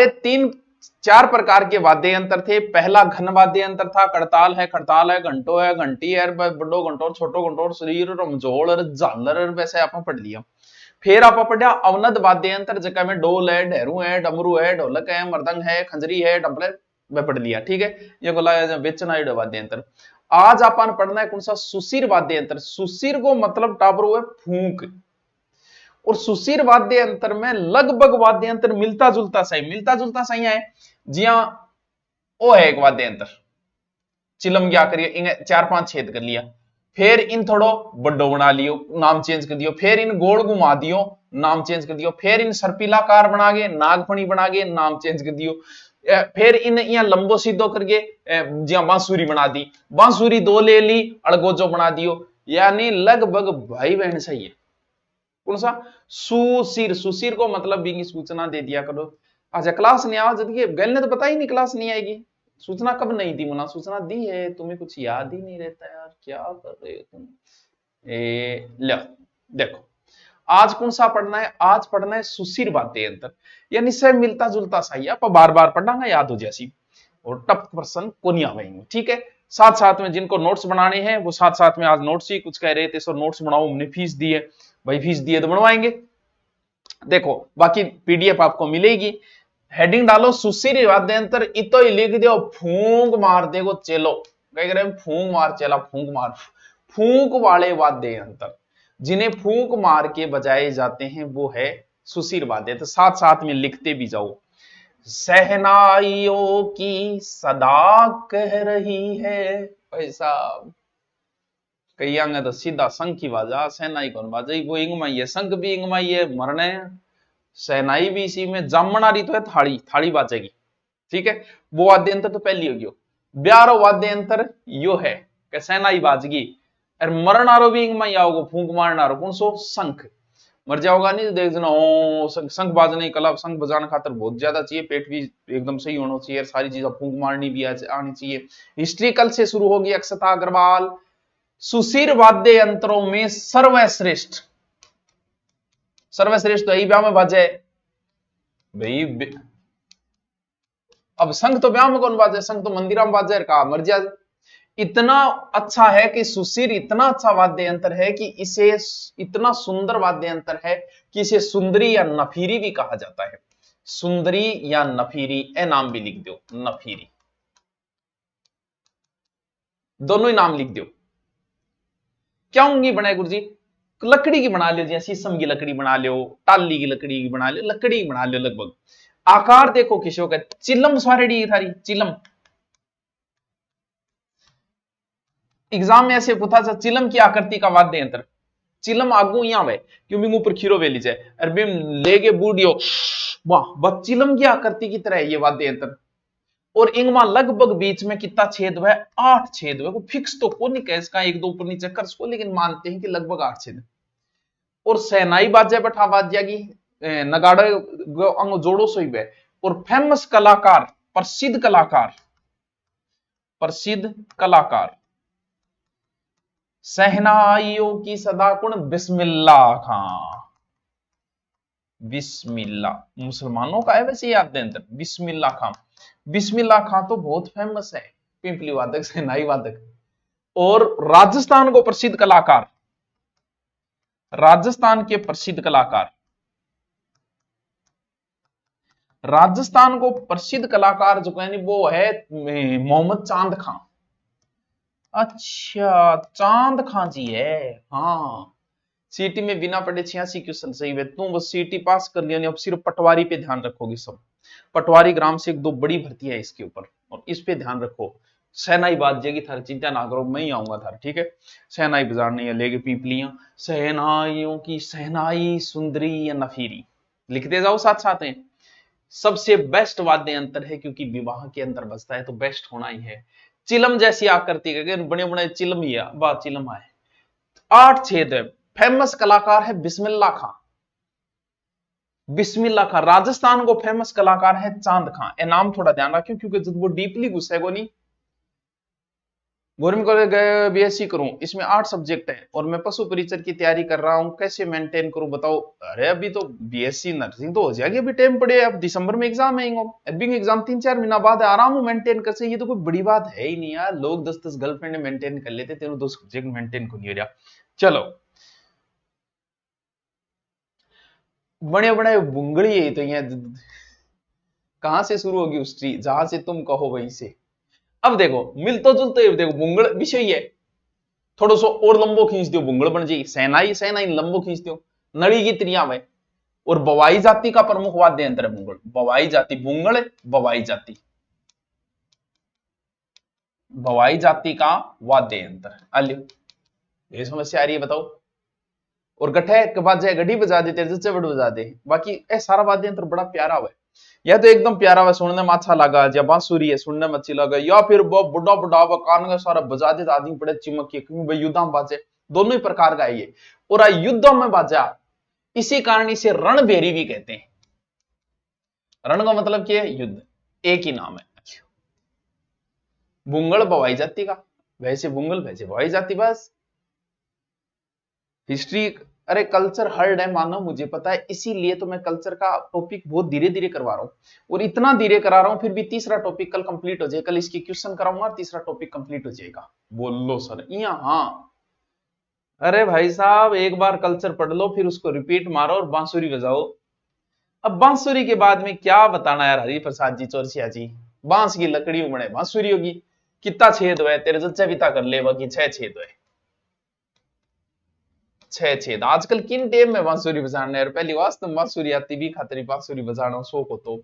हमारे 4 प्रकार के वाद्य यंत्र थे। पहला घन वाद्य यंत्र था, खड़ताल है, घंटो है, घंटी है, बड़ो घंटो, छोटो घंटो, शरीर, रमझोल, झालर, वैसे आप पढ़ लिया। फिर आप पढ़िया अवनद वाद्य यंत्र, जगह में डोल है, ढेरू है, डमरू है, ढोलक है, मृदंग है, खंजरी है, डबले, वह पढ़ लिया। ठीक है, ये बोला बेचना वाद्य यंत्र। आज अपन पढ़ना है कौन सा? सुशिर वाद्य यंत्र। सुशिर को मतलब टाबरू है फूंक, और सुशिर वाद्य यंत्र में लगभग वाद्य यंत्र मिलता जुलता सही है। जी हाँ, वो है एक वाद्य यंत्र। चिलम क्या करिए, इन्हें 4-5 छेद कर लिया, फिर इन थोड़ो बड्डो बना लियो, नाम चेंज कर दियो, फिर इन गोल घुमा दियो, नाम चेंज कर दियो, फिर इन सर्पिलाकार बना के, नागफणी बना के, नाम चेंज कर दियो, फिर इन यहाँ लंबो सीधो करके जहां बांसुरी बना दी, बांसुरी 2 ले ली, अड़गोजो बना दियो। यानी लगभग भाई बहन सही है। कौन सा? सुशिर। सुशिर को मतलब भी की सूचना दे दिया करो। अच्छा क्लास नहीं आओ, जब गल ने तो पता ही नहीं क्लास नहीं आएगी। सूचना कब नहीं दी? मुना सूचना दी है, तुम्हें कुछ याद ही नहीं रहता यार, क्या कर रहे हो तुम? लो देखो, आज कौन सा पढ़ना है? आज पढ़ना है सुशिर वाद्य यंत्र, यानी से मिलता जुलता सही है, बार बार पढ़ना याद हो जैसी, और टप प्रश्न को नहीं आवेंगे। ठीक है, साथ साथ में जिनको नोट्स बनाने हैं वो साथ साथ में, आज नोट्स ही कुछ कह रहे थे सो नोट्स बनाओ, हमने फीस दी है भाई, फीस दिए तो बनवाएंगे। देखो बाकी पीडीएफ आपको मिलेगी। हेडिंग डालो सुशिर वाद्य यंत्र, इतो ही लिख दो फूंक मार देगो चेलो। कह रहे फूंक मार चेला, फूंक मार। फूंक वाले वाद्य यंत्र जिन्हें फूंक मार के बजाए जाते हैं वो है सुशिर वाद्य। तो साथ साथ में लिखते भी जाओ। सहनाइयों की सदा कह रही है भाई साहब, कई आंगे तो सीधा शंख की बाजा, सहनाई कौन बाजा, वो इंगमाई है, शंख भी इंगमाई है, मरने सहनाई भी इसी में। जामनारी तो है थाली, थाली बाजेगी। ठीक है, वो वाद्य यंत्र तो पहली होगी। ब्यारो वाद्य यंत्र यो है कि सहनाई बाजगी, और मरनारो भी इंगमाई आओगे, फूंक मारनारो कौन सो? शंख। मर जाओगा नहीं तो देख देना ओ शंख बाजने की कला, शंख बजाने खातर बहुत ज्यादा चाहिए, पेट भी एकदम सही होना चाहिए, सारी चीजें फूंक मारनी भी आनी चाहिए। हिस्ट्री कल से शुरू होगी। अक्षता अग्रवाल, सुशिर वाद्य यंत्रों में सर्वश्रेष्ठ, सर्वश्रेष्ठ तो यही ब्याह में बाजे भाई। अब शंख तो ब्याह में कौन बाजे? शंख तो मंदिरा में बाजे का मर जाए। इतना अच्छा है कि सुशिर इतना अच्छा वाद्य यंत्र है कि इसे, इतना सुंदर वाद्य यंत्र है कि इसे सुंदरी या नफीरी भी कहा जाता है। सुंदरी या नफीरी, ए नाम भी लिख दो, नफीरी, दोनों ही नाम लिख दो। क्या होंगी बनाए गुरु जी? लकड़ी की बना लो, जैसे शीशम की लकड़ी बना लो, टाली की लकड़ी की बना लो, लकड़ी की बना लो। लगभग आकार देखो किसो का, चिलम स्वारेडी थारी चिलम। एग्जाम में ऐसे पूछा था चिलम की आकृति का वाद्य यंत्र, चिलम आगू यहां वे क्यों ऊपर खीरो वे लीजिए, अरबी लेगे बूढ़ियो, वाह बस चिलम की आकृति की तरह है ये वाद्य यंत्र। और इंगमा लगभग बीच में कितना छेद है? 8 छेद है। वो फिक्स तो को नहीं कह इसका, एक दो ऊपर नीचे कर सको, लेकिन मानते हैं कि लगभग 8 छेद। और सहनाई बाजे बैठा बाजिया की नगाड़े अंग जोड़ो सोई बे। और फेमस कलाकार, प्रसिद्ध कलाकार, प्रसिद्ध कलाकार सहनाइयों की सदा कुण बिस्मिल्लाह खां। बिस्मिल्लाह मुसलमानों का है वैसे याद दें, बिस्मिल्लाह खां। बिस्मिल्लाह खां तो बहुत फेमस है, पिंपली वादक, सहनाई वादक। और राजस्थान को प्रसिद्ध कलाकार, राजस्थान के प्रसिद्ध कलाकार, राजस्थान को प्रसिद्ध कलाकार जो कहने वो है मोहम्मद चांद खां। अच्छा चांद खां जी है, हाँ। सीटी में बिना पढ़े 86 क्वेश्चन सही है, तुम बस सीटी पास कर लिया, अब सिर्फ पटवारी पे ध्यान रखोगे सब। पटवारी ग्राम से 1-2 बड़ी भर्ती है इसके ऊपर, और इस पे ध्यान रखो। सहनाई बाजेगी थार, चिंता ना करो, मैं ही आऊंगा थार। ठीक है, सहनाई बजारनी है, लेके पीपलियां, सहनाइयों की सहनाई सुंदरी या नफीरी, लिखते जाओ साथ साथ में। सबसे बेस्ट वाद्य यंत्र है क्योंकि विवाह के अंदर बजता है, तो बेस्ट होना ही है। चिलम जैसी आकृति के बड़े बड़े चिलम ही है, बात चिलम है, 8 छेद है। फेमस कलाकार है बिस्मिल्लाह खां, बिस्मिल्लाह खां। राजस्थान को फेमस कलाकार है चांद खां। ए नाम थोड़ा ध्यान रखियो क्योंकि जब वो डीपली घुसेगो नहीं, गवर्नमेंट कॉलेज गए बीएससी करूं, इसमें 8 सब्जेक्ट है और मैं पशु परिचर की तैयारी कर रहा हूं, कैसे मेंटेन करूं बताओ। अरे अभी तो बीएससी नर्सिंग तो हो जाएगी, अभी टाइम पड़े, अब दिसंबर में एग्जाम है, अभी एग्जाम 3-4 महीना बाद है, आराम हो मेंटेन कर से, ये तो कोई बड़ी बात है ही नहीं यार, लोग 10-10 गर्लफ्रेंड मेंटेन कर लेते, तेरे 2 सब्जेक्ट मेंटेन को नहीं हो रहा। चलो बड़े बड़े बुंगड़ी है तो यहाँ कहां से शुरू होगी हिस्ट्री, जहां से तुम कहो वहीं से। अब देखो मिलते जुलते देखो बुंगड़ विषय है, थोड़ा सो और लंबो खींच दियो बुंगड़ बन जाएगी, सेनाई सेनाई लंबो खींच दियो नड़ी की त्रिया में। और बवाई जाति का प्रमुख वाद्य यंत्र है बुंगड़, बवाई जाति बुंगड़, बवाई जाति, बवाई जाति का वाद्य यंत्र। आलियो ये समस्या आ रही है बताओ। और गठे के बाद जाए गड्डी बजा देते जच्चे बजा दे, बाकी ए सारा वाद्य यंत्र बड़ा प्यारा हुआ है, या तो एकदम प्यारा हुआ सुनने में अच्छा लगा, या बांसुरी है सुनने में अच्छी लगा, या फिर वो बुढ़ा बुढ़ा हुआ कान का सारा बजा दे आदमी बड़े चिमक के, क्योंकि भाई युद्ध में बाजे, दोनों ही प्रकार का है ये। और युद्धों में बाजा, इसी कारण इसे रणभेरी भी कहते हैं। रण का मतलब क्या है, युद्ध, एक ही नाम है। बुंगल बवाई जाति का, वैसे बुंगल वैसे बवाई जाति, बस हिस्ट्री। अरे कल्चर हर्ड है मानो, मुझे पता है, इसीलिए तो मैं कल्चर का टॉपिक बहुत धीरे धीरे करवा रहा हूं, और इतना धीरे करा रहा हूं फिर भी तीसरा टॉपिक कल कंप्लीट हो जाएगा, कल इसकी क्वेश्चन कराऊंगा और तीसरा टॉपिक कंप्लीट हो जाएगा। बोलो सर हाँ। अरे भाई साहब एक बार कल्चर पढ़ लो फिर उसको रिपीट मारो और बांसुरी बजाओ। अब बांसुरी के बाद में क्या बताना यार हरि प्रसाद जी चौरसिया जी, बांस की लकड़ी बने बांसुरी होगी, कितना छेद हुआ है तेरे जच्चा बिता कर ले, बाकी 6 छेद हुए, 6 छेद। आजकल किन टेम में बांसुरी बजाने यार, पहली वास्तव में बांसुरी आती भी खातरी बांसुरी बजाना शौक हो तो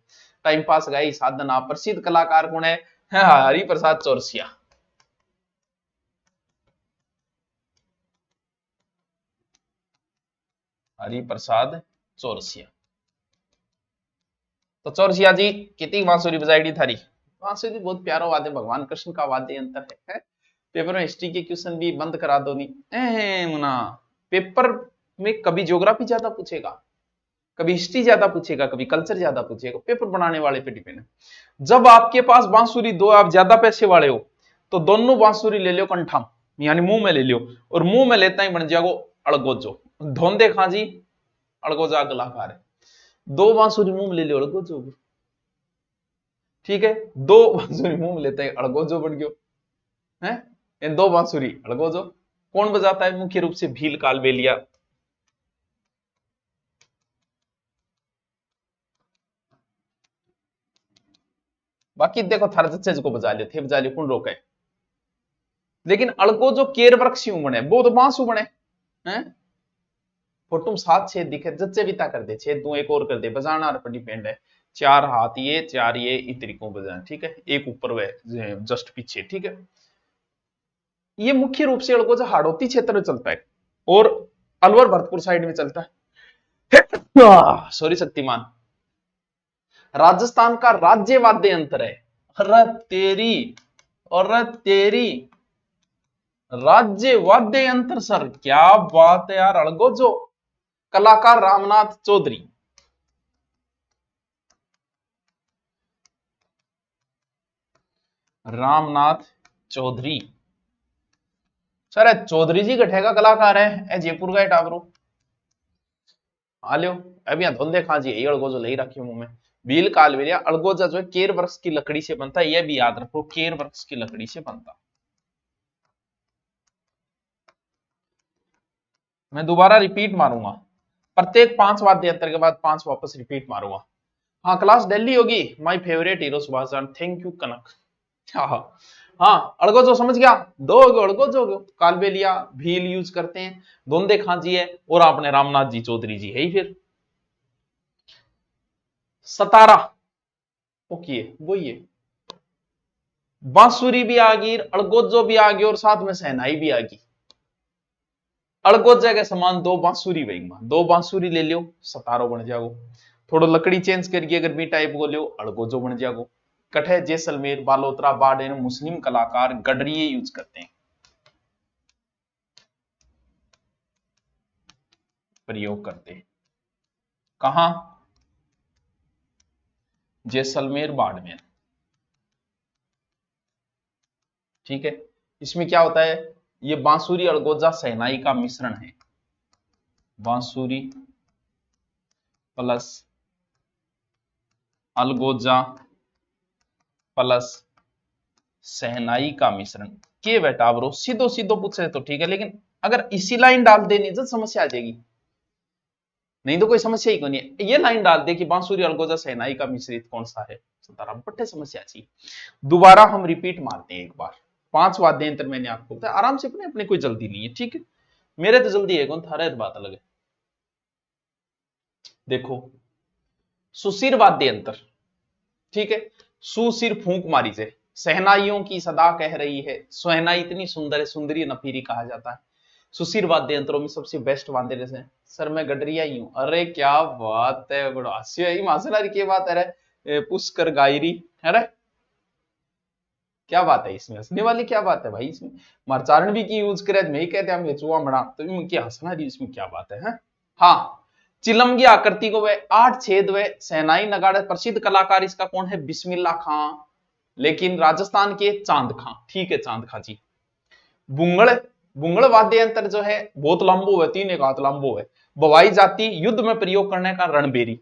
टाइम पास गाई साधन। आप प्रसिद्ध कलाकार कौन है, हरि प्रसाद चौरसिया। हरि प्रसाद चौरसिया, तो चौरसिया जी कितनी बांसुरी बजाई थारी। बांसुरी बहुत प्यारा वाद्य, भगवान कृष्ण का वाद्य यंत्र है। पेपर में हिस्ट्री के क्वेश्चन भी बंद करा दो नहीं मुना, पेपर में कभी ज्योग्राफी ज्यादा पूछेगा, कभी हिस्ट्री ज्यादा पूछेगा, कभी कल्चर ज्यादा पूछेगा, पेपर बनाने वाले पे डिपेंड है। जब आपके पास बांसुरी दो, आप ज्यादा पैसे वाले हो, तो दोनों बांसुरी ले लो कंठा यानी मुंह में ले लो, और मुंह में लेता ही बन जाएगो अड़गोजो, धोंदे खाजी अड़गोजा कलाकार है। दो बांसुरी मुंह में ले लो अड़गोजो, ठीक है, दो बांसुरी मुंह में लेते हैं अड़गोजो बन गयो है। इन दो बांसुरी अड़गोजो कौन बजाता है, मुख्य रूप से भील कालबेलिया। बाकी देखो थार जच्चे को बजा लियो थे, बजा लियो कौन रोके। लेकिन अड़गोजो केर वृक्ष यूं बने, वो तो बांसु बने हैं। फोटो में 7 छेद दिखे, जच्चे बिता कर दे, छेद तू एक और कर दे, बजाना पर डिपेंड है। 4 हाथ ये 4 ये इतरिकों बजाना, ठीक है, एक ऊपर वे जस्ट पीछे, ठीक है। ये मुख्य रूप से अड़गोजा हाड़ौती क्षेत्र में चलता है और अलवर भरतपुर साइड में चलता है। सॉरी शक्तिमान, राजस्थान का राज्य वाद्य यंत्र है। अरे तेरी, अरे तेरी, राज्य वाद्य यंत्र सर, क्या बात है यार। अड़गोजो, कलाकार रामनाथ चौधरी। रामनाथ चौधरी सर, चौधरी जी गठेगा कलाकार है, जयपुर का टाबरू आलियो। अब यहाँ धुंधे खाजी यही अड़गोजो ले रखी मुंह में। भील कालबेलिया अड़गोजा जो है केर वृक्ष की लकड़ी से बनता है, यह भी याद रखो, केर वृक्ष की लकड़ी से बनता। मैं दोबारा रिपीट मारूंगा, प्रत्येक 5 वाद्य यंत्र के बाद 5 वापस रिपीट मारूंगा। हाँ क्लास दिल्ली होगी, my favourite hero Subhash Chandra, thank you Kanak. हाँ हाँ अड़गोजो समझ गया, दो हो गए अड़गोजो हो गए, कालबेलिया भील यूज करते हैं, धुंधे खांची है, और आपने रामनाथ जी चौधरी जी है ही फिर। सतारा ओके वही है, बांसुरी भी आ गई, अड़गोजो भी आ गई, और साथ में सहनाई भी आ गई। अड़गोजा के समान 2 बांसुरी भाई, 2 बांसुरी ले लियो सतारो बन जाओ, थोड़ा लकड़ी चेंज करके अगर मी टाइप को लियो अड़गोजो बन जाओ। कठे जैसलमेर बालोतरा बाडेन मुस्लिम कलाकार गडरिये यूज करते हैं, प्रयोग करते हैं। कहां, जैसलमेर बाड़मेर, ठीक है। इसमें क्या होता है, ये बांसुरी अड़गोजा शहनाई का मिश्रण है, बांसुरी प्लस अलगोजा प्लस शहनाई का मिश्रण के बेटा ब्रो, सीधो सीधो पूछे तो ठीक है, लेकिन अगर इसी लाइन डाल देनी तो समस्या आ जाएगी, नहीं तो कोई समस्या ही क्यों नहीं है। ये लाइन डाल दे कि बांसुरी अलगोजा शहनाई का मिश्रित कौन सा है, सतारा बट्टे समस्या चाहिए। दोबारा हम रिपीट मारते हैं एक बार, 5 वाद्य यंत्र मैंने आपको बताया, आराम से अपने अपने कोई जल्दी नहीं है, ठीक है, मेरे तो जल्दी है कौन, थारा बात अलग है। देखो सुशिर वाद्य यंत्र, ठीक है, सुशिर फूंक मारी से, सहनाइयों की सदा कह रही है, सहनाई इतनी सुंदर है, सुंदरी नफीरी कहा जाता है। सुशिर वाद्य यंत्रों में सबसे बेस्ट वाद्य जैसे, सर मैं गडरिया ही हूं, अरे क्या बात है, बड़ा हास्य ही मासनारी की बात है रे, पुष्कर गायरी है रे, क्या बात है इसमें, हंसने वाली क्या बात है भाई इसमें, मारचारण भी की यूज करे, मैं ही कहते हम चुआ मड़ा, तो क्या हंसना रही इसमें क्या बात है, हाँ। चिलम की आकृति को वह 8 छेद व सहनाई नगाड़े, प्रसिद्ध कलाकार इसका कौन है, बिस्मिल्ला खां, लेकिन राजस्थान के चांद खां, ठीक है चांद खां जी। बुंगड़, बुंगड़ वाद्य यंत्र जो है बहुत लंबो है, 3 एक हाथ लंबो है, बवाई जाति युद्ध में प्रयोग करने का रणबेरी।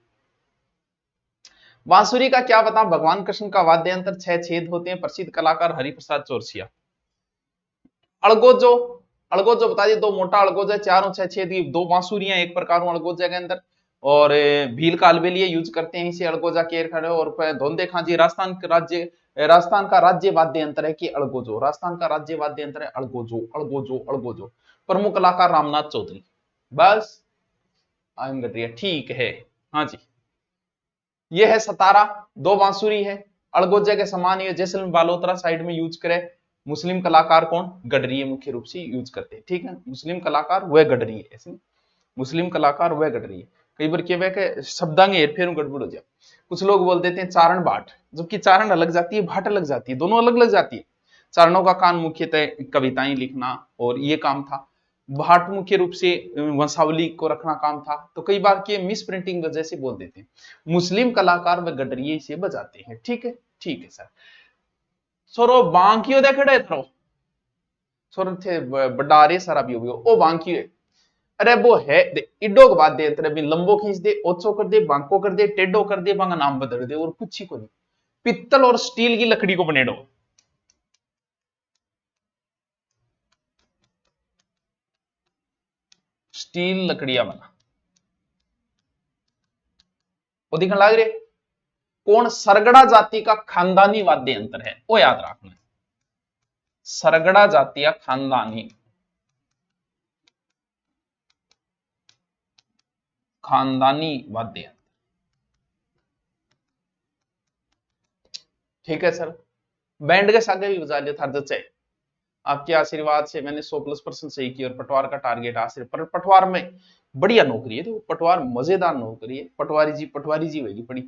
बांसुरी का क्या बता, भगवान कृष्ण का वाद्य यंत्र, 6 छेद होते हैं, प्रसिद्ध कलाकार हरिप्रसाद चौरसिया। अड़गोजो, अड़गोजो बता दिए, 2 मोटा अड़गोजा है, 4 और 6 छेद की 2 बांसुरियां एक प्रकार अड़गोजा के अंदर, और भील कालबेलिया यूज करते हैं इसे अड़गोजा केयर खड़े, और धोंदे खां जी राजस्थान के राज्य, राजस्थान का राज्य वाद्य यंत्र है कि अड़गोजो, राजस्थान का राज्य वाद्य यंत्र है अड़गोजो, अड़गोजो अड़गोजो। प्रमुख कलाकार रामनाथ चौधरी, बस आई एम गडरिया, ठीक है, हाँ जी। ये है सतारा, 2 बांसुरी है, अड़गोजे के समान ये जैसलमेर बालोतरा साइड में यूज करे। मुस्लिम कलाकार कौन, गडरिये मुख्य रूप से यूज करते हैं, ठीक है, मुस्लिम कलाकार वह गडरिये, ऐसे मुस्लिम कलाकार वह गडरिये। कई बार क्या है शब्दांग हेरफेर गड़बड़ हो जाए, कुछ लोग बोल देते हैं चारण भाट, जबकि चारण अलग जाती है, भाट अलग जाती है, दोनों अलग अलग जाती है। चारणों का काम मुख्यतः कविताएं लिखना और ये काम था, भाट मुख्य रूप से वंशावली को रखना काम था, तो कई बार के मिस प्रिंटिंग वजह से बोल देते हैं। मुस्लिम कलाकार व गडरिये से बजाते हैं, ठीक है, ठीक है सर। सोरो बांकियो देखड़े थरो, सोरो थे बडारे सारा भी हो ओ बांकियो, अरे वो है इडो के बाद दे तेरे भी लंबो खींच दे, ओछो कर दे, बांको कर दे, टेढ़ो कर दे, बांगा नाम बदल दे, और कुछ ही को नहीं, पित्तल और स्टील की लकड़ी को बनेडो, स्टील लकड़िया बना, वो दिखने लग रहे कौन, सरगड़ा जाति का खानदानी वाद्य यंत्र है, वो याद रखना है, सरगड़ा जाति का खानदानी, खानदानी वाद्य यंत्र, ठीक है सर। बैंड के सागे भी बजा लिया था जचे, आपके आशीर्वाद से मैंने 100+% सही किया, और पटवार का टारगेट आशीर्वाद, पर पटवार में बढ़िया नौकरी है, तो पटवार मजेदार नौकरी है, पटवारी जी होगी पड़ी,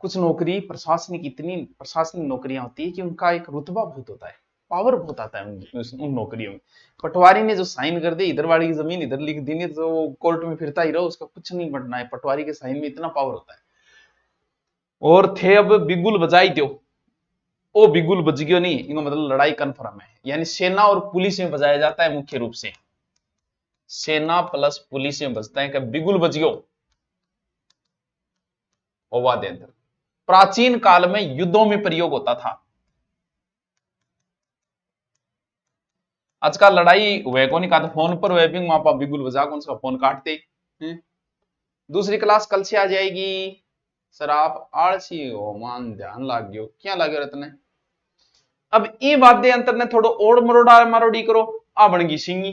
कुछ नौकरी प्रशासनिक, इतनी प्रशासनिक नौकरियां होती है कि उनका एक रुतबा बहुत होता है, पावर बहुत आता है उन नौकरियों में। पटवारी ने जो साइन कर दे, इधर वाली की जमीन इधर लिख दी, तो कोर्ट में फिरता ही रहो, उसका कुछ नहीं बढ़ना है, पटवारी के साइन में इतना पावर होता है। और थे अब बिगुल बजाई दो, ओ बिगुल बज गयो नहीं, इनको मतलब लड़ाई कन्फर्म है, यानी सेना और पुलिस में बजाया जाता है, मुख्य रूप से सेना प्लस पुलिस में बजता है कि बिगुल बज गयो, वाद्य यंत्र प्राचीन काल में युद्धों में प्रयोग होता था। आजकल लड़ाई हुए को नहीं कहा, फोन पर वेबिंग मापा बिगुल बजा कौन सा फोन काटते। दूसरी क्लास कल से आ जाएगी। सर आप आलसी हो, मान ध्यान लाग गयो, क्या लागे रतने। अब ई वाद्य यंत्र ने थोड़ा और मरोड़ा मारोड़ी करो, आ बन गई सिंगी,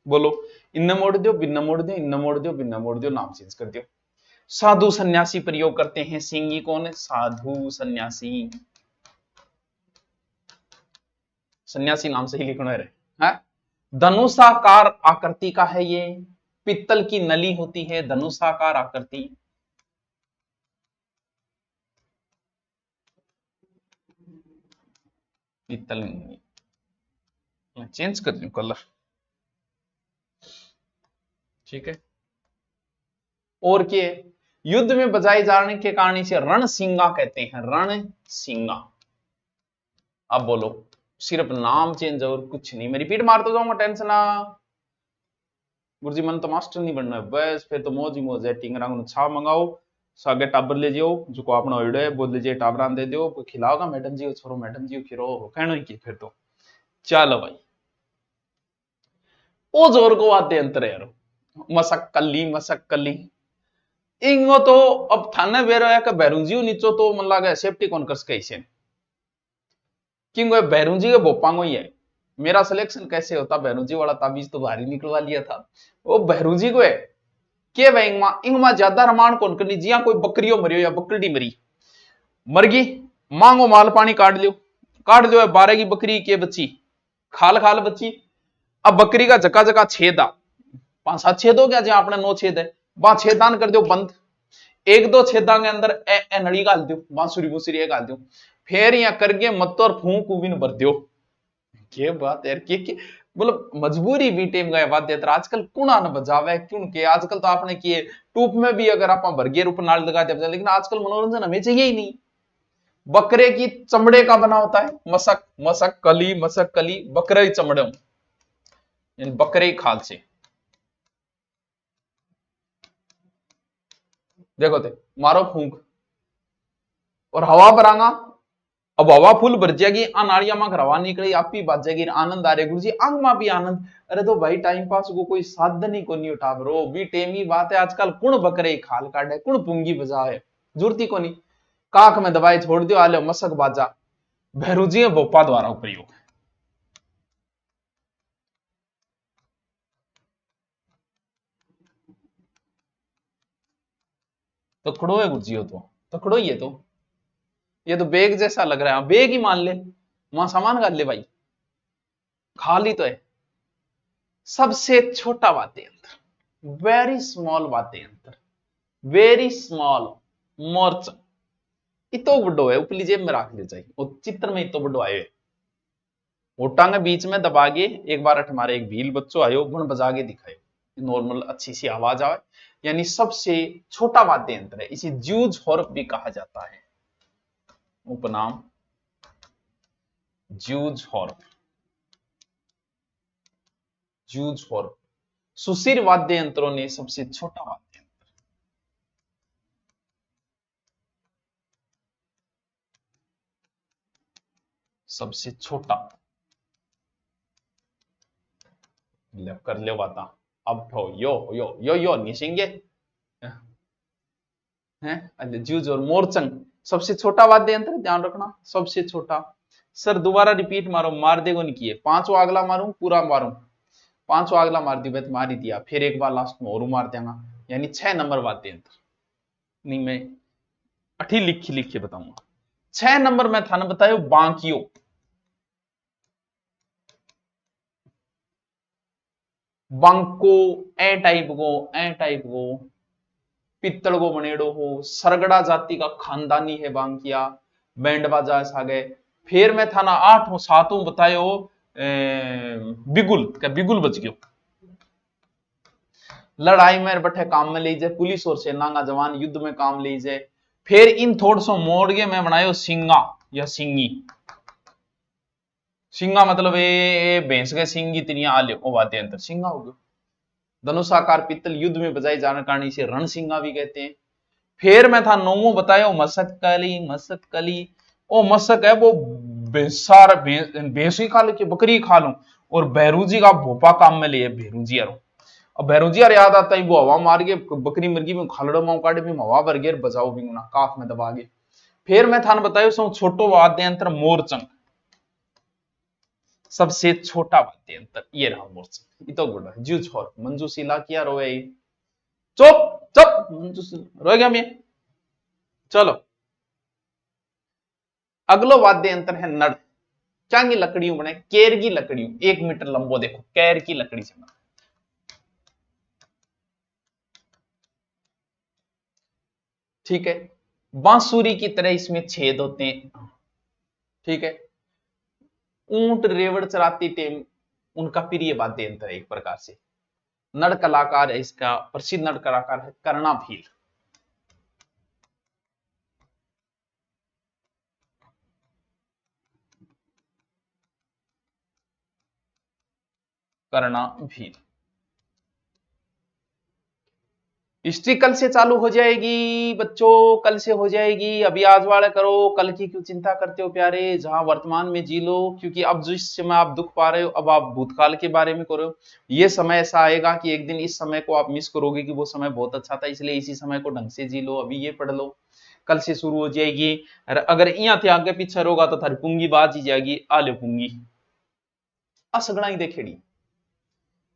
बोलो इन्न मोड़ दो, बिन्न मोड़ दो, इन्न मोड़ दो, बिन्न मोड़ दो, नाम चेंज कर दियो। साधु सन्यासी प्रयोग करते हैं, सिंगी कौन है, साधु सन्यासी, सन्यासी नाम से ही लिखना है। धनुषाकार आकृति का है ये, पित्तल की नली होती है, धनुषाकार आकृति, पित्तल चेंज कर दूं कलर, ठीक है। और क्या युद्ध में बजाए जाने के कारण इसे रण सिंगा कहते हैं, रण सिंगा। अब बोलो सिर्फ नाम चेंज और कुछ नहीं। मैं रिपीट मारता जाऊंगा, टेंशन ना। गुरुजी मन तो मास्टर नहीं बनना है, बस फिर तो मौज ही मौज है। टिंगरा छा मंगाओ, सागे टाबर ले जाओ, जो को अपना ओइडो है बोल लीजिए, टाबरान दे दो, कोई खिलाओगा मैडम जी छोरो, मैडम जी खिरो कहना ही की। फिर तो चलो भाई, ओ जोर को आते अंतर है यार, मसक कली इंगो तो अब थाने बेरो है कि बैरुंजी नीचो तो मन लगा सेफ्टी कौन कर सके इसे, क्योंकि बैरुंजी के बोपांगो ही है। मेरा सिलेक्शन कैसे होता, बैरुंजी वाला ताबीज तो भारी निकलवा लिया था। वो बैरुंजी को है के भाई इंगमा ज्यादा रमान कौन करनी, जिया कोई बकरियों मरियो या बकरी मरी मरगी, मांगो माल पानी काट लो 12 की बकरी के बच्ची खाल खाल बच्ची। अब बकरी का जका जका छेद आ, 5-7 छेद हो गया, जहां अपने 9 छेद है वहां छेदान कर दो बंद। 1-2 छेदा के अंदर ए नड़ी गाल दो, बांसुरी बुसुरी गाल दो, फिर यहाँ करके मत और फूंक उबिन भर दो। के बात यार, के मतलब मजबूरी भी टेम गए वाद्य यंत्र आजकल कुणा न बजावे, क्योंकि आजकल तो आपने किए टूप में भी अगर आप भरगे रूप नाल लगा दे, लेकिन आजकल मनोरंजन हमें चाहिए ही नहीं। बकरे की चमड़े का बना होता है, मसक कली बकरे ही चमड़े, बकरे ही खाल से देखो थे मारो फूंक और हवा भरांगा। अब हवा फुल भर जाएगी, अनाड़िया में हवा निकली आप ही बात जाएगी, आनंद आ रहे गुरु जी आंग में भी आनंद। अरे तो भाई टाइम पास को कोई साधन ही को नहीं उठा रो भी टेमी बात है। आजकल कुण बकरे खाल काटे, कुण पुंगी बजाए, जरूरत ही को नहीं। काख में दवाई छोड़ दियो, आलो मसक बाजा भैरूजी बोपा द्वारा प्रयोग। तो खड़ो है गुरु जी, हो तो खड़ो ही है। तो ये तो बेग जैसा लग रहा है, बेग ही मान ले, वहां सामान कर ले भाई, खाली तो है। सबसे छोटा वाद्य यंत्र, वेरी स्मॉल वाद्य यंत्र, वेरी स्मॉल मोर्च, इतो बड़ो है, ऊपरी जेब में रख ले जाए, और चित्र में इतो बड़ो आयो है। ओटा के बीच में दबा के एक बार हमारे एक भील बच्चों आयो, गुण बजा के दिखायो, नॉर्मल अच्छी सी आवाज आवे। यानी सबसे छोटा वाद्य यंत्र है, इसे ज्यूज हॉर्प भी कहा जाता है, उपनाम ज्यूज हॉर्प। ज्यूज हॉर्प सुशिर वाद्य यंत्रों ने सबसे छोटा वाद्य यंत्र, सबसे छोटा कर ले बाता। अब ठो यो यो यो यो निशिंगे हैं, जूज और मोरचंग सबसे छोटा वाद्य यंत्र, ध्यान रखना सबसे छोटा। सर दोबारा रिपीट मारो, मार देगो नहीं किए, 5वां अगला मारूं पूरा मारूं, 5वां अगला मार दी तो मार ही दिया, फिर एक बार लास्ट में और मार देगा, यानी 6 नंबर वाद्य यंत्र। नहीं मैं अठी लिखी लिखी बताऊंगा। 6 नंबर में था ना बतायो बांकियो, बांको ए टाइप को पित्तल को बनेड़ो हो, सरगड़ा जाति का खानदानी है बांकिया, बैंड बाजा सागे। फिर मैं था ना 8 7 बतायो बिगुल, क्या बिगुल बच गयो, लड़ाई में बठे काम में लीजिए, पुलिस और सेना का जवान युद्ध में काम लीजिए। फिर इन थोड़ सो मोड़ के मैं बनायो सिंगा या सिंगी, सिंगा मतलब ए भैंस के सिंग इतनी आले ओ वाद्य यंत्र सिंगा हो गयो। धनुषाकार पित्तल युद्ध में बजाई जाने कारण इसे रणसिंगा भी कहते हैं। फिर मैं था 9वां बताया मसक कली, ओ मसक है वो बेसार भैंस ही खा ले, बकरी खा लो, और भैरूजी का भोपा काम में लिए भैरूजी यारो। अब भैरूजी यार याद आता है, वो हवा मार के बकरी मुर्गी में खालड़ो माओ काटे भी हवा भर गए बजाओ भी ना काख में दबा के। फिर मैं थान बतायो सो छोटो वाद्य यंत्र मोरचंग, सबसे छोटा वाद्य यंत्र ये रहा मोरचंग, इतो गुड है। जू छोर मंजूशिला किया रोए, चुप चुप मंजूशिला रोए गया मैं। चलो अगलो वाद्य यंत्र है नड़, क्या की लकड़ियों बने, केर की लकड़ियों, 1 मीटर लंबो, देखो कैर की लकड़ी से बना, ठीक है। बांसुरी की तरह इसमें छेद होते हैं, ठीक है। ऊंट रेवड़ चराती टेम उनका प्रिय वाद्य यंत्र है एक प्रकार से। नड़ कलाकार है, इसका प्रसिद्ध नड़ कलाकार है कर्णा भील। करना भील। हिस्ट्री कल से चालू हो जाएगी बच्चों, कल से हो जाएगी। अभी आज वाले करो, कल की क्यों चिंता करते हो प्यारे, जहां वर्तमान में जी लो। क्योंकि अब जिस समय आप दुख पा रहे हो, अब आप भूतकाल के बारे में करो। ये समय ऐसा आएगा कि एक दिन इस समय को आप मिस करोगे कि वो समय बहुत अच्छा था, इसलिए इसी समय को ढंग से जी लो। अभी ये पढ़ लो, कल से शुरू हो जाएगी। अगर यहाँ थे आगे पीछे रोगा तो थारी पुंगी बाज ही जाएगी। आले पुंगी असगड़ा ही देखेड़ी।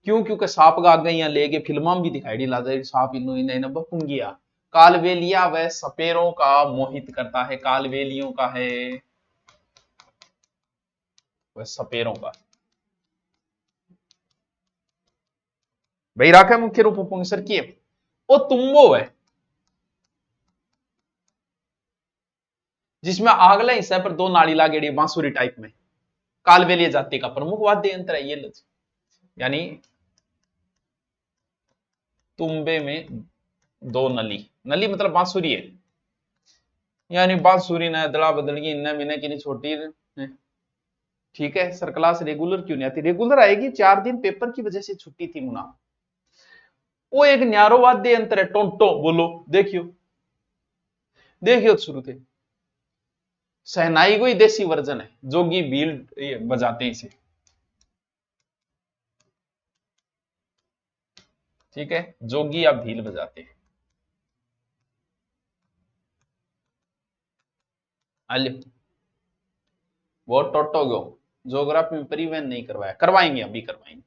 क्यों? क्योंकि सांप का आगे यहाँ लेके फिल्मा भी दिखाई लाते सांप इन्नु इन्हें बपुंगिया। कालवेलिया वह सपेरों का मोहित करता है, कालवेलियों का है वह सपेरों का। भाई राखे मुख्य रूप पुंसर की वो तुम्बो है, जिसमें आगला हिस्सा पर दो नाड़ी लागेड़ी बांसुरी टाइप में। कालवेलिया जाति का प्रमुख वाद्य यंत्र है ये लज। यानी तुम्बे में दो नली, नली मतलब बांसुरी है। यानी बांसुरी ने दड़ा बदलगी इन्ने मिने की छोटी। ठीक है सर, क्लास रेगुलर क्यों नहीं आती? रेगुलर आएगी, 4 दिन पेपर की वजह से छुट्टी थी मुना। वो एक न्यारो वाद्य यंत्र है, टोंटो बोलो, देखियो देखियो शुरू थे। सहनाई को ही देसी वर्जन है, जोगी भील बजाते हैं इसे। ठीक है, जोगी या भील बजाते हैं। वो टोटो गो जोग्राफी में परिवहन नहीं करवाया, करवाएंगे अभी करवाएंगे।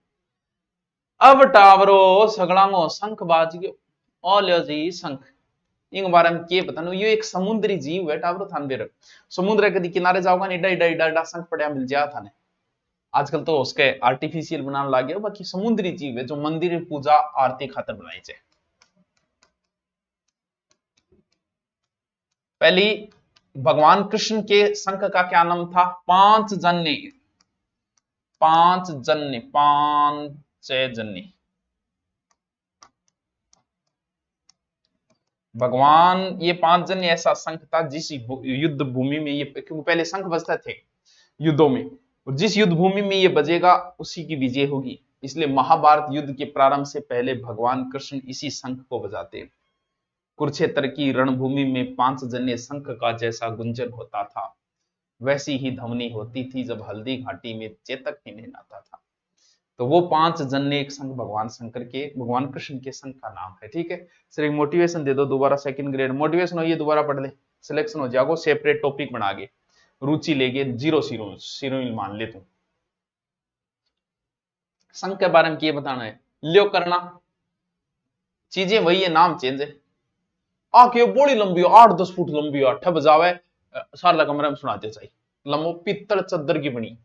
अब टावरो सगड़ांगो शंख बाज गयो। ओ लो जी शंख। इन बारे में के बता, ये एक समुद्री जीव है टावरो थान बेर। समुद्र के किनारे जाओगा इडा इडा इडा इडा शंख पड़ा मिल जाए थाने। आजकल तो उसके आर्टिफिशियल बनाने लग गया, बाकी समुद्री जीव है जो मंदिर पूजा आरती खातर बनाई जाए। पहली भगवान कृष्ण के शंख का क्या नाम था? पांच जन्य, पांच जन्य, पांच जन्य। भगवान ये पांच जन्य ऐसा शंख था जिस युद्ध भूमि में ये, क्योंकि पहले शंख बजते थे युद्धों में, और जिस युद्ध भूमि में ये बजेगा उसी की विजय होगी। इसलिए महाभारत युद्ध के प्रारंभ से पहले भगवान कृष्ण इसी शंख को बजाते हैं। कुरुक्षेत्र की रणभूमि में पांच जन्य शंख का जैसा गुंजन होता था, वैसी ही ध्वनि होती थी जब हल्दी घाटी में चेतक हिमन आता था। तो वो पांच जन्य एक शंख भगवान शंकर के, भगवान कृष्ण के शंख का नाम है। ठीक है सर, एक मोटिवेशन दे दो दोबारा, सेकंड ग्रेड मोटिवेशन हो, ये दोबारा पढ़ ले, सिलेक्शन हो जाओ, सेपरेट टॉपिक बना के रुचि लेके 0 0 मान ले तू। शंख के बारे में क्या बताना है? लियो करना, चीजें वही है, नाम चेंज है। आके बड़ी लंबी हो, 8-10 फुट लंबी हो, अट्ठा बजावे सारा कमरे में सुनाते चाहिए। लंबो पित्तल चद्दर की बनी,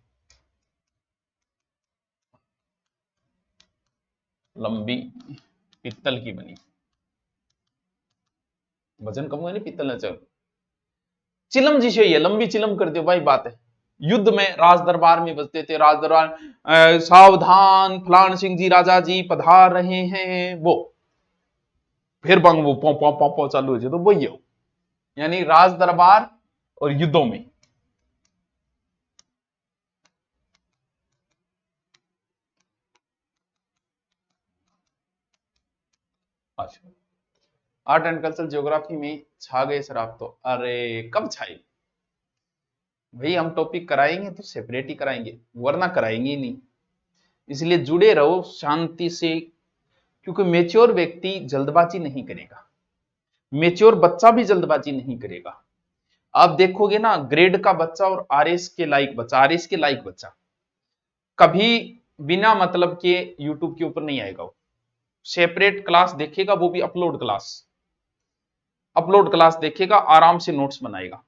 लंबी पित्तल की बनी, वजन कम हुआ नहीं पित्तल न चल। चिलम जी से लंबी चिलम कर दो भाई, बात है। युद्ध में राज दरबार में बजते थे, राज दरबार सावधान फलान सिंह जी राजा जी पधार रहे हैं, वो फिर बंग वो पौ पौ पौ पौ चालू हो जाए, तो वही हो। यानी राज दरबार और युद्धों में। अच्छा, आर्ट एंड कल्चर ज्योग्राफी में छा गए सर आप तो। अरे कब छाए भाई, हम टॉपिक कराएंगे तो सेपरेट ही कराएंगे, वरना कराएंगे ही नहीं। इसलिए जुड़े रहो शांति से, क्योंकि मेच्योर व्यक्ति जल्दबाजी नहीं करेगा, मेच्योर बच्चा भी जल्दबाजी नहीं करेगा। आप देखोगे ना, ग्रेड का बच्चा और आरएस के लायक बच्चा, आरएस के लायक बच्चा कभी बिना मतलब के यूट्यूब के ऊपर नहीं आएगा। वो सेपरेट क्लास देखेगा, वो भी अपलोड क्लास देखेगा, आराम से नोट्स बनाएगा।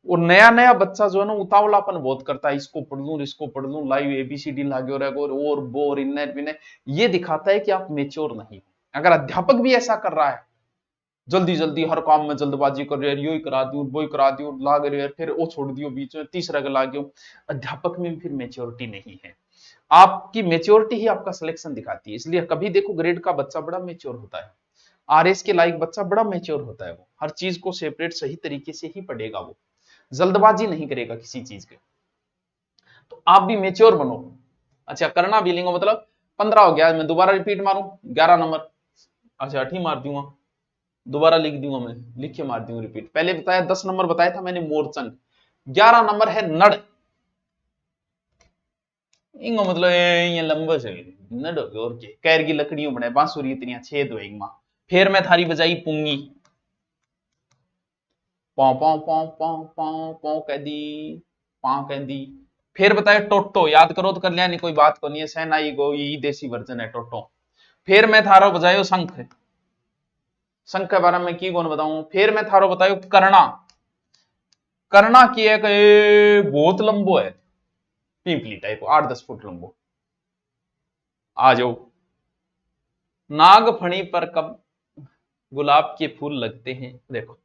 और नया नया बच्चा जो है ना, उतावलापन बहुत करता है, इसको पढ़ लूं इसको पढ़ लूं, लाइव एबीसीडी लागे और बोर इन्ने, ये दिखाता है कि आप मेच्योर नहीं। अगर अध्यापक भी ऐसा कर रहा है, जल्दी जल्दी हर काम में जल्दबाजी कर रहे, यो ही करा दियो वो ही करा दियो, लाग रहे फिर वो छोड़ दियो बीच में, तीसरा का लाग गयो। अध्यापक में भी फिर मेच्योरिटी नहीं है। आपकी मेच्योरिटी ही आपका सिलेक्शन दिखाती है। इसलिए कभी देखो ग्रेड का बच्चा बड़ा मेच्योर होता है, आरएस के लायक बच्चा बड़ा मेच्योर होता है। वो हर चीज को सेपरेट सही तरीके से ही पढ़ेगा, वो जल्दबाजी नहीं करेगा किसी चीज के। तो आप भी मेच्योर बनो। अच्छा, करना भी लिंगो मतलब 15 हो गया, मैं दोबारा रिपीट मारूं 11 नंबर, अच्छा 8 ही मार दूंगा, दोबारा लिख दूंगा, मैं लिख के मार दूंगा रिपीट। पहले बताया 10 नंबर बताया था मैंने मोरचंग, 11 नंबर है नड़, इंगो मतलब ये लंबो से नड़ हो गया, और के कैर की लकड़ियों बने बांसुरी इतनी छेद हो इनमें। फिर मैं थारी बजाई पुंगी, पौ पौ पौ पौ पौ पौ कह दी, पा कह दी। फिर बताए टोटो, याद करो तो कर लिया, नहीं कोई बात को नहीं है, सहनाई गो यही देसी वर्जन है टोटो। फिर मैं थारो बजायो शंख, शंख के बारे में की कौन बताऊं। फिर मैं थारो बतायो करना, करना की है कि बहुत लंबो है, पिंपली टाइप 8-10 फुट लंबो। आ जाओ नागफणी पर कब गुलाब के फूल लगते हैं, देखो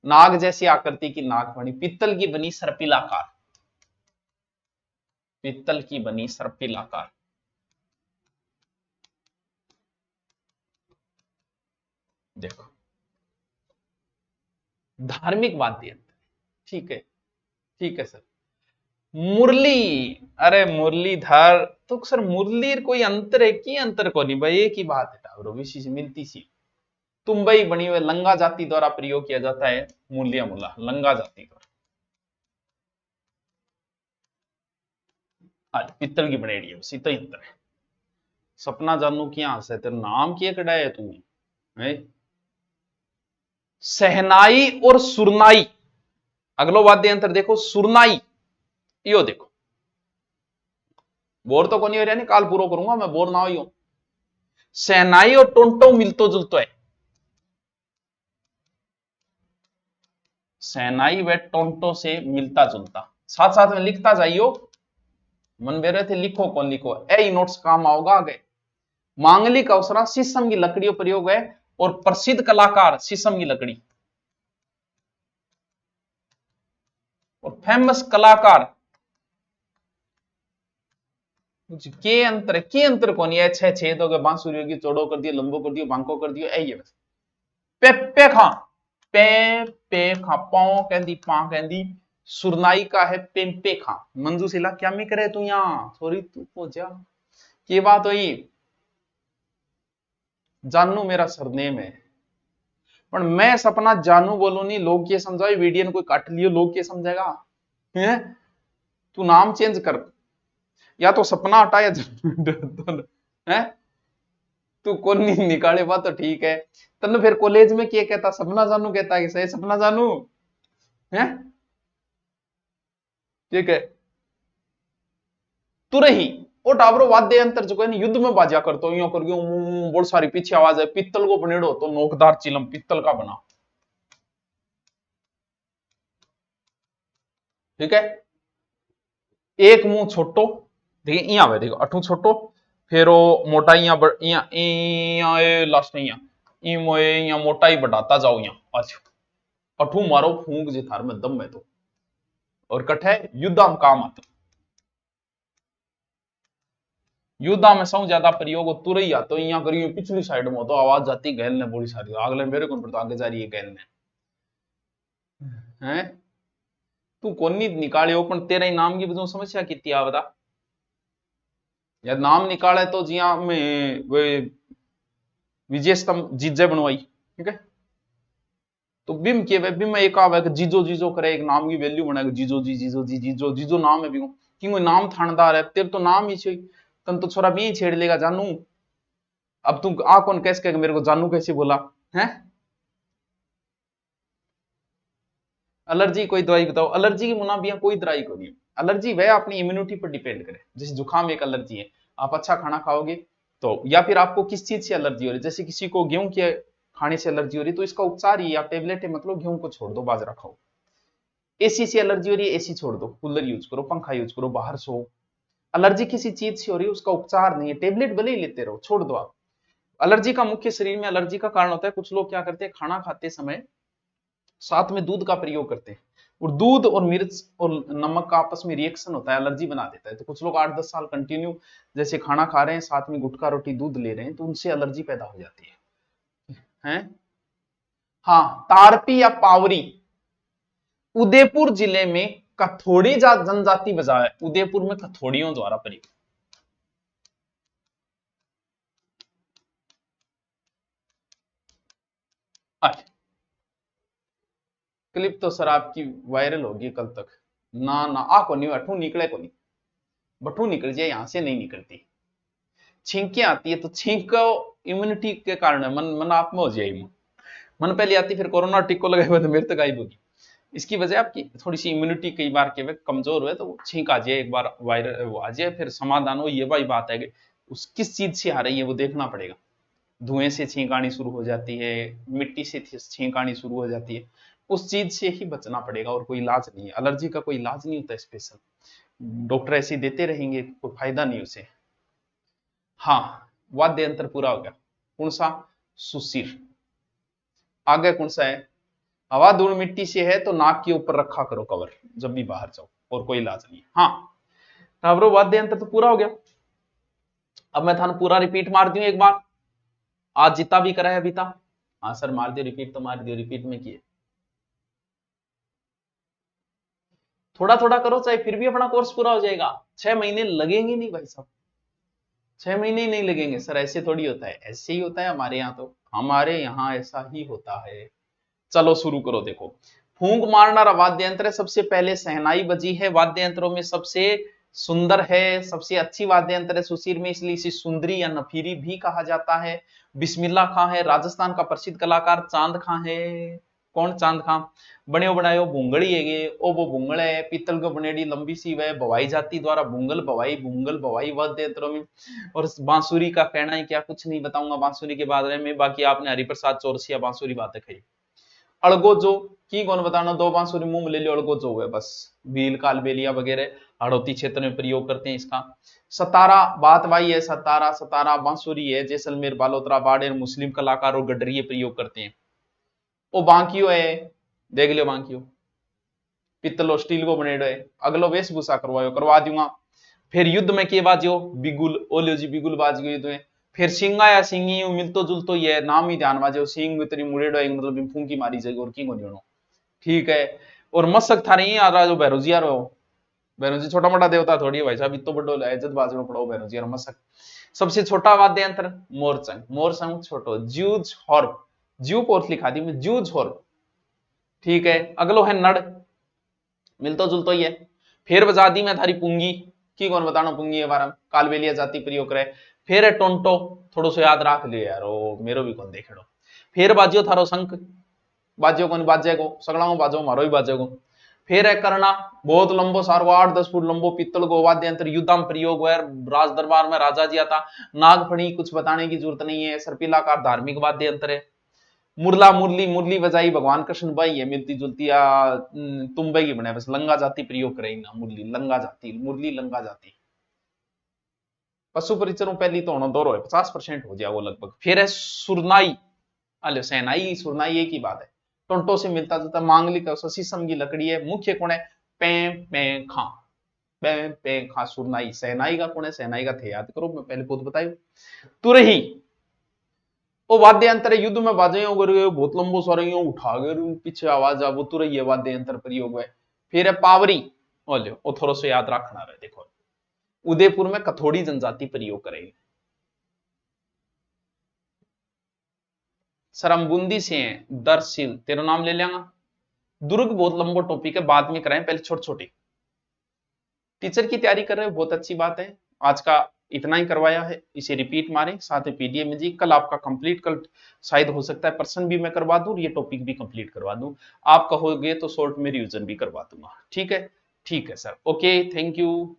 नाग जैसी आकृति की नागफणी, पीतल की बनी सर्पिलाकार, पीतल की बनी सर्पिलाकार। देखो धार्मिक वाद्य यंत्र, ठीक है, ठीक है सर। मुरली, अरे मुरलीधर तो सर, मुरली कोई अंतर है की, अंतर को नहीं भाई, एक ही बात है टावरो, विशेष मिलती सी। तुम्बई बनी हुई लंगा जाति द्वारा प्रयोग किया जाता है, मूल्य मुला लंगा जाति द्वारा। आज पित्तल की बनेड़ी है, सीता अंतर है। सपना जानू क्या से तेरा नाम क्या कड़ा है तू है? सहनाई और सुरनाई, अगलो वाद्य यंत्र देखो सुरनाई, यो देखो बोर तो कोनी हो रहा, नहीं काल पूरा करूंगा मैं, बोर ना हो। सहनाई और टोंटो मिलतो जुलतो है, सहनाई व टोंटो से मिलता जुलता, साथ साथ में लिखता जाइयो, मन बेरे थे लिखो कौन लिखो, ए नोट्स काम आओगा आगे। मांगलिक अवसर शीशम की लकड़ियों प्रयोग है, और प्रसिद्ध कलाकार शीशम की लकड़ी, और फेमस कलाकार के अंतर, के अंतर कौन है, छह छेद हो गए, बांसुरी होगी, चौड़ो कर दियो, लंबो कर दियो, बांको कर दियो, ऐ बस। पे पे खा, पे पे खा, पौ कहती, पा कहती, सुरनाई का है पे पे खा। मंजू सिला क्या मी करे तू यहाँ, सॉरी तू पहुंचा, ये बात हुई। जानू मेरा सरनेम है, पर मैं सपना जानू बोलू नहीं, लोग ये समझाओ वीडियो कोई काट लियो, लोग ये समझेगा है, तू नाम चेंज कर, या तो सपना हटा या है, तू कौन नहीं निकाले बात तो ठीक है। तनु फिर कॉलेज में क्या कहता, सपना जानू कहता है कि सही सपना जानू है, ठीक है। तुरही ओ टावरो वाद्य यंत्र जो है युद्ध में बाजा करतो, यूं कर बहुत सारी पीछे आवाज है, पित्तल को बनेड़ो तो नोकदार चिलम पित्तल का बना, ठीक है। एक मुंह छोटो, देखिए यहाँ पे देखो अठू छोटो, फिर वो मोटा लास्ट में यहाँ मोटाई बढ़ाता जाओ, यहाँ अच्छा अठू मारो फूंक जी थार में दम में तो, और कठे युद्धा में काम आता, युद्धा में सबसे ज्यादा प्रयोग तुरई आतो, यहाँ करियो पिछली साइड में तो आवाज जाती गैल ने बड़ी सारी, अगले मेरे को पड़ता आगे जा रही है गैल ने हैं, तू कोनी निकालियो, पण तेरे नाम की वजह समस्या कितनी आ बता, या नाम निकाले तो जिया में वे विजय स्तंभ जीजे बनवाई, ठीक है। तो बिम के वे बिम एक आवे कि जीजो जीजो करे, एक नाम की वैल्यू बनाएगा, जीजो जी जीजो जी जीजो जीजो नाम है बिगो, क्यों नाम थानदार है, तेरे तो नाम ही छे, तन तो छोरा भी छेड़ लेगा जानू। अब तू आ कौन कैसे कहेगा मेरे को जानू कैसे बोला है। एलर्जी कोई दवाई बताओ, एलर्जी की मुनाबिया कोई दवाई को नहीं, एलर्जी वह अपनी इम्यूनिटी पर डिपेंड करे, जैसे जुकाम एक एलर्जी है, आप अच्छा खाना खाओगे तो, या फिर आपको किस चीज से एलर्जी हो रही है, जैसे किसी को गेहूं के खाने से एलर्जी हो रही है तो इसका उपचार ही या टेबलेट है, मतलब गेहूं को छोड़ दो बाजरा खाओ। एसी से एलर्जी हो रही है, एसी छोड़ दो, कूलर यूज करो, पंखा यूज करो, बाहर सो। एलर्जी किसी चीज से हो रही है उसका उपचार नहीं है, टेबलेट भले ही लेते रहो, छोड़ दो आप। एलर्जी का मुख्य शरीर में एलर्जी का कारण होता है, कुछ लोग क्या करते हैं खाना खाते समय साथ में दूध का प्रयोग करते हैं, और दूध और मिर्च और नमक का आपस में रिएक्शन होता है, एलर्जी बना देता है। तो कुछ लोग 8-10 साल कंटिन्यू जैसे खाना खा रहे हैं, साथ में गुटखा रोटी दूध ले रहे हैं, तो उनसे एलर्जी पैदा हो जाती है। हाँ, तारपी या पावरी उदयपुर जिले में कथोड़ी जनजाति बजा है, उदयपुर में कथोड़ियों द्वारा प्रयोग, अच्छा, क्लिप तो सर आपकी वायरल होगी कल तक। ना ना आ को नहीं, अठू निकले को नहीं, बठू निकल जाए, यहां से नहीं निकलती। छींकें आती है तो छींक इम्यूनिटी के कारण है, मन मन आप में हो जाएगी। मन पहले आती, फिर कोरोना टिक्को लगाए हुए तो मेरे तक गायब होगी। इसकी वजह आपकी थोड़ी सी इम्यूनिटी कई बार के वे कमजोर हुए तो छींक आ जाए, एक बार वायरल वो आ जाए, फिर समाधान हो। ये भाई बात है कि उस किस चीज से आ रही है वो देखना पड़ेगा। धुएं से छींक आनी शुरू हो जाती है, मिट्टी से छींक आनी शुरू हो जाती है, उस चीज से ही बचना पड़ेगा, और कोई इलाज नहीं है। एलर्जी का कोई इलाज नहीं होता स्पेशल, डॉक्टर ऐसे देते रहेंगे, कोई फायदा नहीं उसे। हाँ, वाद्य यंत्र पूरा हो गया। कौन सा? सुशिर। आगे कौन सा है? हवा धूल मिट्टी से है तो नाक के ऊपर रखा करो कवर जब भी बाहर जाओ, और कोई इलाज नहीं। हाँ, टावरो वाद्य यंत्र तो पूरा हो गया। अब मैं थाने पूरा रिपीट मार दूं एक बार। आज जितना भी करा है अभी तक। हाँ सर मार दियो रिपीट, तो मार दियो रिपीट में किए। थोड़ा थोड़ा करो चाहे, फिर भी अपना कोर्स पूरा हो जाएगा। 6 महीने लगेंगे नहीं भाई साहब, 6 महीने ही नहीं लगेंगे सर, ऐसे थोड़ी होता है। ऐसे ही होता है हमारे यहाँ, तो हमारे यहाँ ऐसा ही होता है। चलो शुरू करो। देखो, फूंक मारना वाद्य यंत्र है। सबसे पहले शहनाई बजी है वाद्य यंत्रों में, सबसे सुंदर है, सबसे अच्छी वाद्य यंत्र है सुशीर में, इसलिए इसे सुंदरी या नफीरी भी कहा जाता है। बिस्मिल्लाह खां है राजस्थान का प्रसिद्ध कलाकार। चांद खां है, कौन? चांद खां। बने बनायो भूंगड़ी है, ओ वो भूंगड़ है, पीतल को बनेड़ी लंबी सी वह बवाई जाति द्वारा भूंगल बवाई वाद्य यंत्रों में। और बांसुरी का कहना है क्या, कुछ नहीं बताऊंगा बांसुरी के बारे में, बाकी आपने हरिप्रसाद चौरसिया बांसुरी बातें कही। अड़गो जो की कौन बताना, दो बांसुरी मुंह में ले लो, अड़गो जो है बस। भील कालबेलिया वगैरह हड़ौती क्षेत्र में प्रयोग करते हैं इसका। सतारा बात वाई है, सतारा सतारा बांसुरी है, जैसलमेर बालोतरा बाड़ेर मुस्लिम कलाकार और गडरिये प्रयोग करते हैं। ओ बांकियो है, देख लियो बांकियो, पित्तलो स्टील को बनेडो है। अगलो वेशभूषा करवायो, करवा दूंगा। फिर युद्ध में के बाजियो, बिगुल, ओलियो जी बिगुल बाज गयो युद्ध में। फिर सिंगा या सिंगी मिलतो जुलतो ये नाम ही ध्यान बाजे, सिंग मित्री मुड़ेडो एक मतलब फूंकी मारी जाएगी, और की को ठीक है। और मसक था नहीं आ रहा जो भैरोजिया रो, भैरोजी छोटा मोटा देवता थोड़ी है भाई साहब, इतो बड़ो इज्जत बाजनो पड़ो भैरोजी और मसक। सबसे छोटा वाद्य यंत्र मोरचंग, मोरचंग छोटो। ज्यूज हॉर्प, ज्यू पोर्ट लिखा दी मैं, ज्यूज हॉर्प, ठीक है। अगलो है नड़, मिलतो जुलतो ही है। फिर बजा दी मैं थारी पुंगी, की कौन बताना पुंगी है बारह, कालबेलिया जाति प्रयोग करे। फिर है टोंटो, थोड़ो सो याद रख लियो यार, ओ मेरो भी कौन देखेड़ो। फिर बाजियो थारो शंख, बाजियो कौन बाजेगो, सगड़ा बाजो मारो ही बाजेगो। फिर है करना, बहुत लंबो सारो 8-10 फुट लंबो पीतल को वाद्य यंत्र, युद्ध में प्रयोग हुआ, राज दरबार में राजा जी आता। नागफणी कुछ बताने की जरूरत नहीं है, सर्पिलाकार धार्मिक वाद्य यंत्र है। मुरला मुरली, मुरली बजाई भगवान कृष्ण बाई है, मिलती जुलती या तुम्बे की बने, बस लंगा जाति प्रयोग करेगी ना, मुरली लंगा जाति, मुरली लंगा जाति। पशु परिचरों पहली तो होना दोरो है, 50% हो जाए वो लगभग। फिर है सुरनाई, अले सेनाई सुरनाई एक ही बात है, टोंटो से मिलता जुलता। मांगलिक शीशम की लकड़ी है। मुख्य कौन है? पे पे खां, पे पे खां सुरनाई। सेनाई का कौन है? सेनाई का थे, याद करो, मैं पहले खुद बताई। तुरही, वो वाद्य यंत्र युद्ध में बाजे बहुत लंबो सारे उठा गए, पीछे आवाज आ, वो तुरही वाद्य यंत्र प्रयोग है। फिर है पावरी, बोलो वो थोड़ा सा याद रखना रहे। देखो, उदयपुर में कथोड़ी जनजाति प्रयोग करेगी। सर हम बूंदी से हैं, दरसिल तेरा नाम ले लेंगा। दुर्ग बहुत लंबो टॉपिक है, बाद में कराएं, पहले छोटी छोटी। टीचर की तैयारी कर रहे हो, बहुत अच्छी बात है। आज का इतना ही करवाया है, इसे रिपीट मारें, साथ में पीडीएफ में जी। कल आपका कंप्लीट, कल शायद हो सकता है पर्सन भी मैं करवा दूं, ये टॉपिक भी कंप्लीट करवा दूं। आप कहोगे तो शॉर्ट में रिवीजन भी करवा दूंगा, ठीक है? ठीक है सर, ओके, थैंक यू।